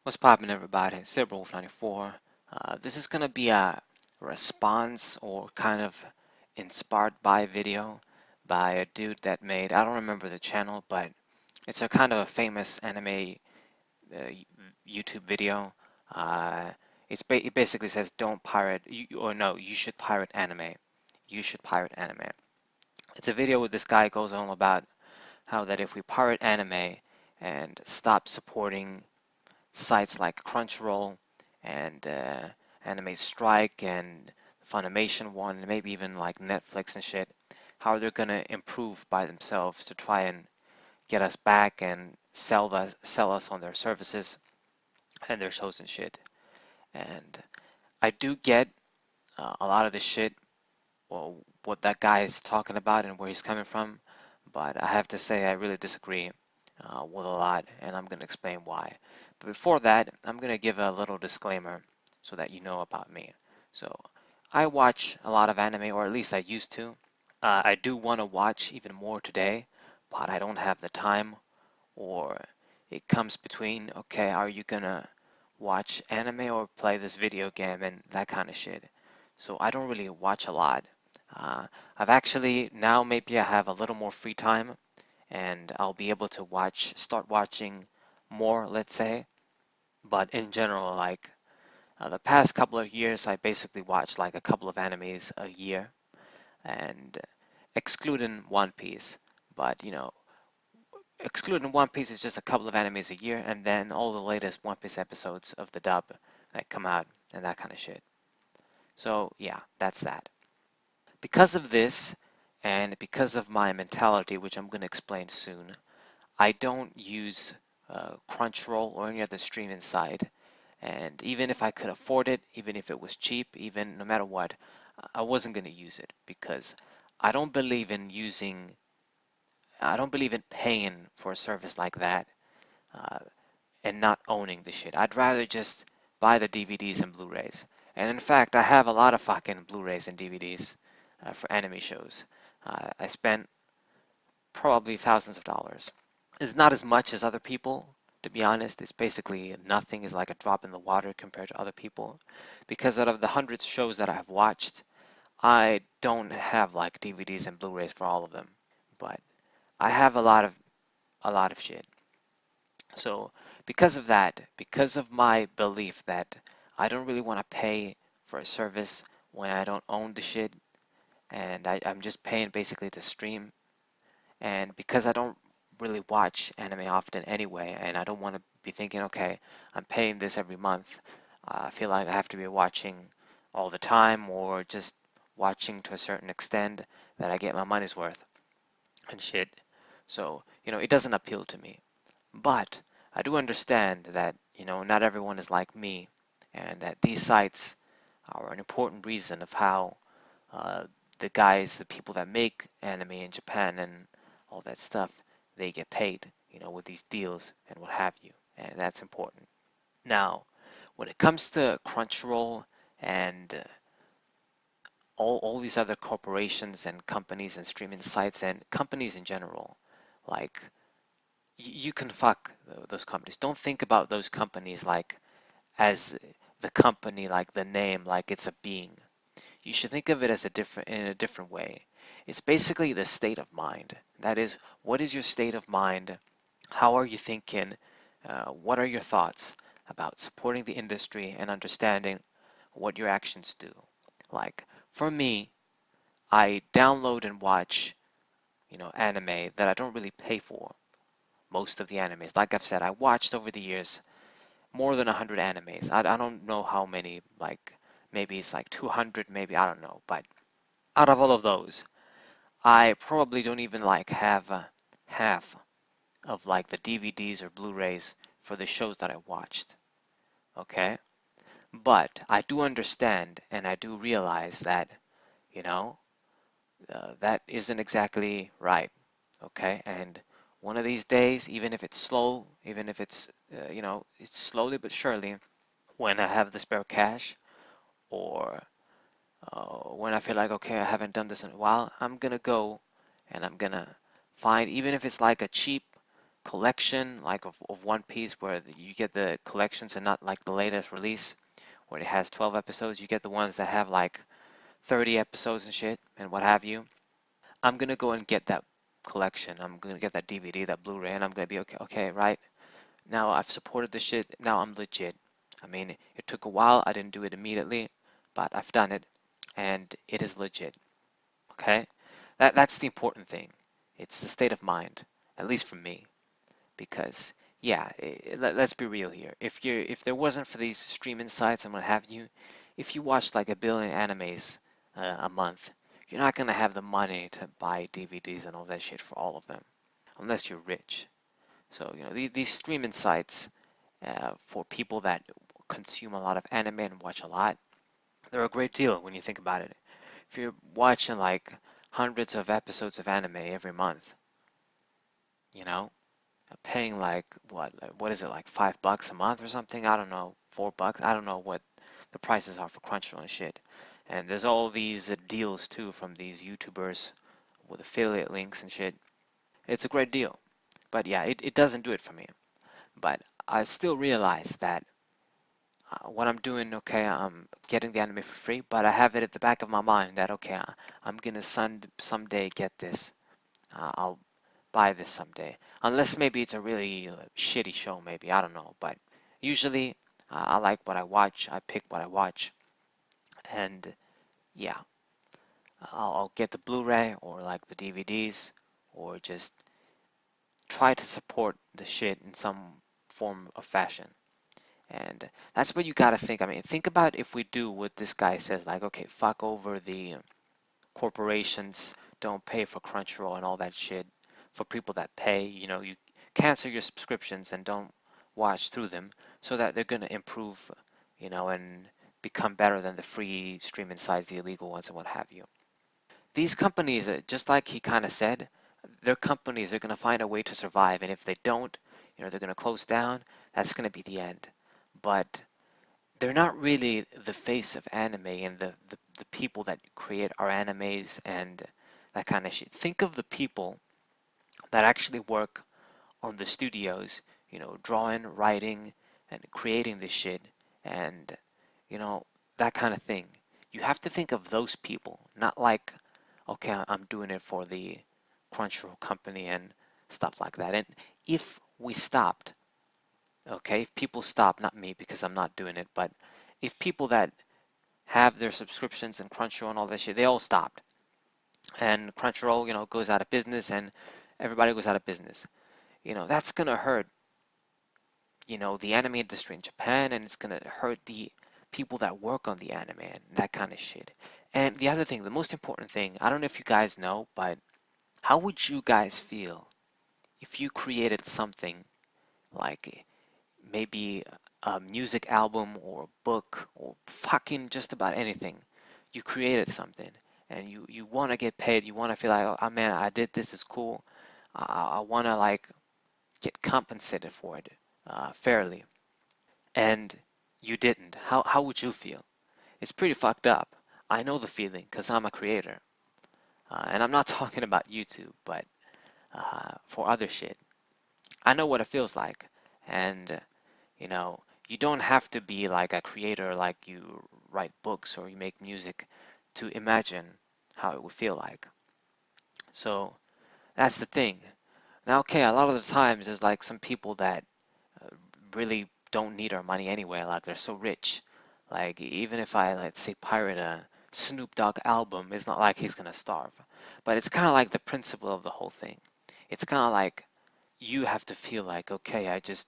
What's poppin', everybody? Wolf 94. This is gonna be a response or kind of inspired by video by a dude that made, I don't remember the channel, but it's a kind of a famous anime uh, YouTube video. Uh, it basically says don't pirate, or no, you should pirate anime. You should pirate anime. It's a video where this guy goes on about how that if we pirate anime and stop supporting sites like Crunchyroll and Anime Strike and Funimation one, and maybe even like Netflix and shit, how they're gonna improve by themselves to try and get us back and sell us on their services and their shows and shit. And I do get a lot of the shit, well, what that guy is talking about and where he's coming from, but I have to say I really disagree with a lot, and I'm going to explain why. But before that, I'm going to give a little disclaimer so that you know about me. So, I watch a lot of anime, or at least I used to. I do want to watch even more today, but I don't have the time, or it comes between, okay, are you going to watch anime or play this video game and that kind of shit. So I don't really watch a lot. I've actually now maybe I have a little more free time and I'll be able to start watching more, let's say. But in general, like the past couple of years, I basically watched like a couple of animes a year, and excluding One Piece. But excluding One Piece is just a couple of animes a year, and then all the latest One Piece episodes of the dub that come out and that kind of shit. So yeah, that's that. Because of this, and because of my mentality, which I'm going to explain soon, I don't use Crunchyroll or any other streaming site. And even if I could afford it, even if it was cheap, even no matter what, I wasn't going to use it because I don't believe in using, I don't believe in paying for a service like that uh, and not owning the shit. I'd rather just buy the DVDs and Blu-rays. And in fact, I have a lot of fucking Blu-rays and DVDs for anime shows. I spent probably thousands of dollars. It's not as much as other people, to be honest. It's basically nothing, is like a drop in the water compared to other people. Because out of the hundreds of shows that I have watched, I don't have like DVDs and Blu-rays for all of them. But I have a lot of shit. So because of that, because of my belief that I don't really want to pay for a service when I don't own the shit and I'm just paying basically to stream, and because I don't really watch anime often anyway, and I don't want to be thinking, okay, I'm paying this every month. I feel like I have to be watching all the time or just watching to a certain extent that I get my money's worth and shit. So, it doesn't appeal to me. But I do understand that, not everyone is like me, and that these sites are an important reason of how uh, the people that make anime in Japan and all that stuff, they get paid, with these deals and what have you. And that's important. Now, when it comes to Crunchyroll and all these other corporations and companies and streaming sites and companies in general, like you can fuck those companies. Don't think about those companies like as the company, like the name, like it's a being. You should think of it as in a different way. It's basically the state of mind. That is, what is your state of mind? How are you thinking? What are your thoughts about supporting the industry and understanding what your actions do? Like, for me, I download and watch, anime that I don't really pay for. Most of the animes, like I've said, I watched over the years more than 100 animes. I don't know how many, like maybe it's like 200, maybe, I don't know. But out of all of those, I probably don't even like have half of like the DVDs or Blu-rays for the shows that I watched. Okay? But I do understand and I do realize that, you know, that isn't exactly right. Okay? And one of these days, even if it's slow, even if it's, it's slowly but surely, when I have the spare cash or when I feel like, okay, I haven't done this in a while, I'm gonna go and I'm gonna find, even if it's like a cheap collection like of One Piece where you get the collections and not like the latest release where it has 12 episodes. You get the ones that have like 30 episodes and shit and what have you. I'm gonna go and get that collection. I'm gonna get that DVD, that Blu-ray, and I'm gonna be okay. Okay, right now I've supported the shit. Now I'm legit. I mean, it took a while. I didn't do it immediately, but I've done it, and it is legit. Okay, that's the important thing. It's the state of mind, at least for me, because yeah, let's be real here. If there wasn't for these streaming sites and what have you, if you watched like a billion animes a month, you're not gonna have the money to buy DVDs and all that shit for all of them, unless you're rich. So these streaming sites for people that consume a lot of anime and watch a lot, they're a great deal when you think about it. If you're watching like hundreds of episodes of anime every month, you know, paying like what is it, like $5 a month or something? I don't know, $4. I don't know what the prices are for Crunchyroll and shit. And there's all these deals too from these YouTubers with affiliate links and shit. It's a great deal. But yeah, it doesn't do it for me. But I still realize that what I'm doing, okay, I'm getting the anime for free, but I have it at the back of my mind that, okay, I'm gonna someday get this. I'll buy this someday. Unless maybe it's a really shitty show, maybe, I don't know. But usually I like what I watch, I pick what I watch, and yeah, I'll get the Blu-ray or like the DVDs or just try to support the shit in some form of fashion. And that's what you got to think. I mean, think about if we do what this guy says, like, okay, fuck over the corporations, don't pay for Crunchyroll and all that shit. For people that pay, you cancel your subscriptions and don't watch through them so that they're going to improve, and become better than the free streaming sites, the illegal ones, and what have you. These companies, just like he kind of said, they're companies, they're going to find a way to survive. And if they don't, they're going to close down. That's going to be the end. But they're not really the face of anime and the people that create our animes and that kind of shit. Think of the people that actually work on the studios, drawing, writing, and creating this shit and, you know, that kind of thing. You have to think of those people, not like, okay, I'm doing it for the Crunchyroll company and stuff like that. And if we stopped, okay, if people stop, not me because I'm not doing it, but if people that have their subscriptions and Crunchyroll and all that shit, they all stopped. And Crunchyroll, goes out of business and everybody goes out of business. That's gonna hurt, the anime industry in Japan and it's gonna hurt the people that work on the anime and that kind of shit. And the other thing, the most important thing, I don't know if you guys know, but how would you guys feel if you created something like maybe a music album or a book or fucking just about anything. You created something and you want to get paid. You want to feel like, oh man, I did this. Is cool. I want to like get compensated for it fairly. And you didn't. How would you feel? It's pretty fucked up. I know the feeling because I'm a creator. And I'm not talking about YouTube, but for other shit. I know what it feels like. And you don't have to be like a creator, like you write books or you make music to imagine how it would feel like. So that's the thing. Now, okay, a lot of the times there's like some people that uh, really don't need our money anyway, like they're so rich. Like even if I, let's say, pirate a Snoop Dogg album, it's not like he's gonna starve. But it's kind of like the principle of the whole thing. It's kind of like you have to feel like, okay, I just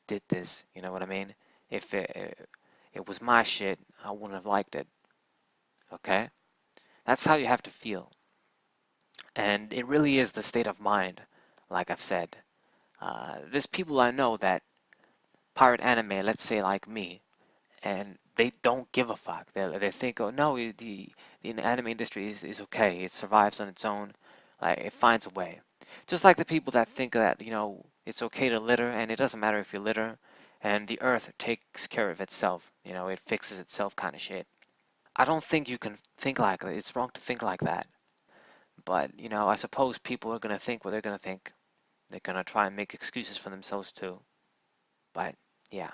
did this, you know what I mean? If it was my shit, I wouldn't have liked it, okay? That's how you have to feel. And it really is the state of mind, like I've said. There's people I know that pirate anime, let's say like me, and they don't give a fuck. They think, oh no, the anime industry is okay. It survives on its own. Like it finds a way. Just like the people that think that it's okay to litter, and it doesn't matter if you litter, and the earth takes care of itself. It fixes itself, kind of shit. I don't think you can think like that. It's wrong to think like that. But I suppose people are gonna think what they're gonna think. They're gonna try and make excuses for themselves too. But yeah,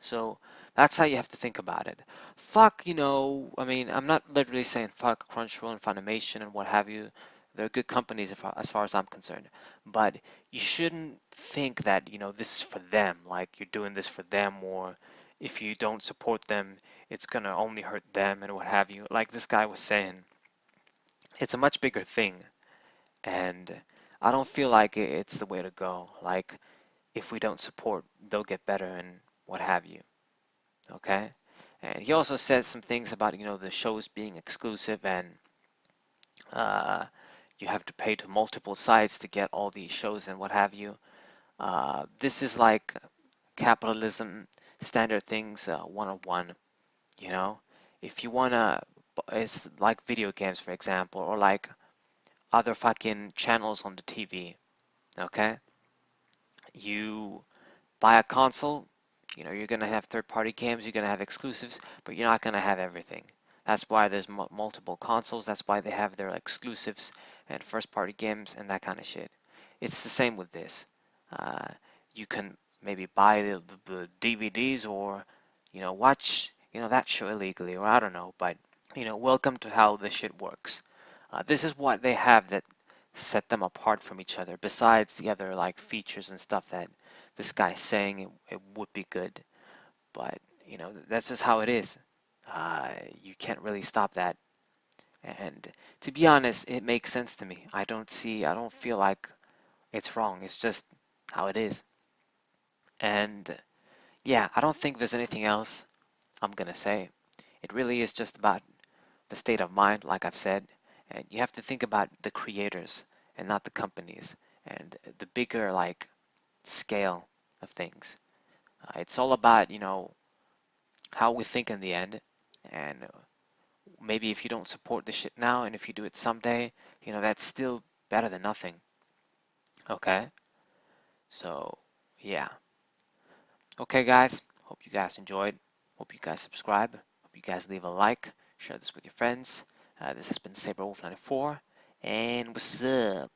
so that's how you have to think about it. Fuck, I mean, I'm not literally saying fuck Crunchyroll and Funimation and what have you. They're good companies as far as I'm concerned. But you shouldn't think that, this is for them, like you're doing this for them, or if you don't support them, it's gonna only hurt them and what have you. Like this guy was saying, it's a much bigger thing. And I don't feel like it's the way to go. Like, if we don't support, they'll get better and what have you. Okay? And he also said some things about, the shows being exclusive and uh, you have to pay to multiple sites to get all these shows and what have you. This is like capitalism, standard things 101, you know? If you wanna, it's like video games, for example, or like other fucking channels on the TV, okay? You buy a console, you're going to have third-party games, you're going to have exclusives, but you're not going to have everything. That's why there's multiple consoles. That's why they have their exclusives and first-party games and that kind of shit. It's the same with this. Uh, you can maybe buy the DVDs or, watch, that show illegally, or I don't know, but, welcome to how this shit works. This is what they have that set them apart from each other, besides the other like features and stuff that this guy's saying it would be good. But that's just how it is. You can't really stop that. And to be honest, it makes sense to me. I don't feel like it's wrong. It's just how it is. And yeah, I don't think there's anything else I'm gonna say. It really is just about the state of mind, like I've said. And you have to think about the creators and not the companies and the bigger like scale of things. It's all about, how we think in the end. And maybe if you don't support the shit now and if you do it someday, that's still better than nothing. Okay? So, yeah. Okay, guys. Hope you guys enjoyed. Hope you guys subscribe. Hope you guys leave a like. Share this with your friends. This has been SaberWolf94. And what's up?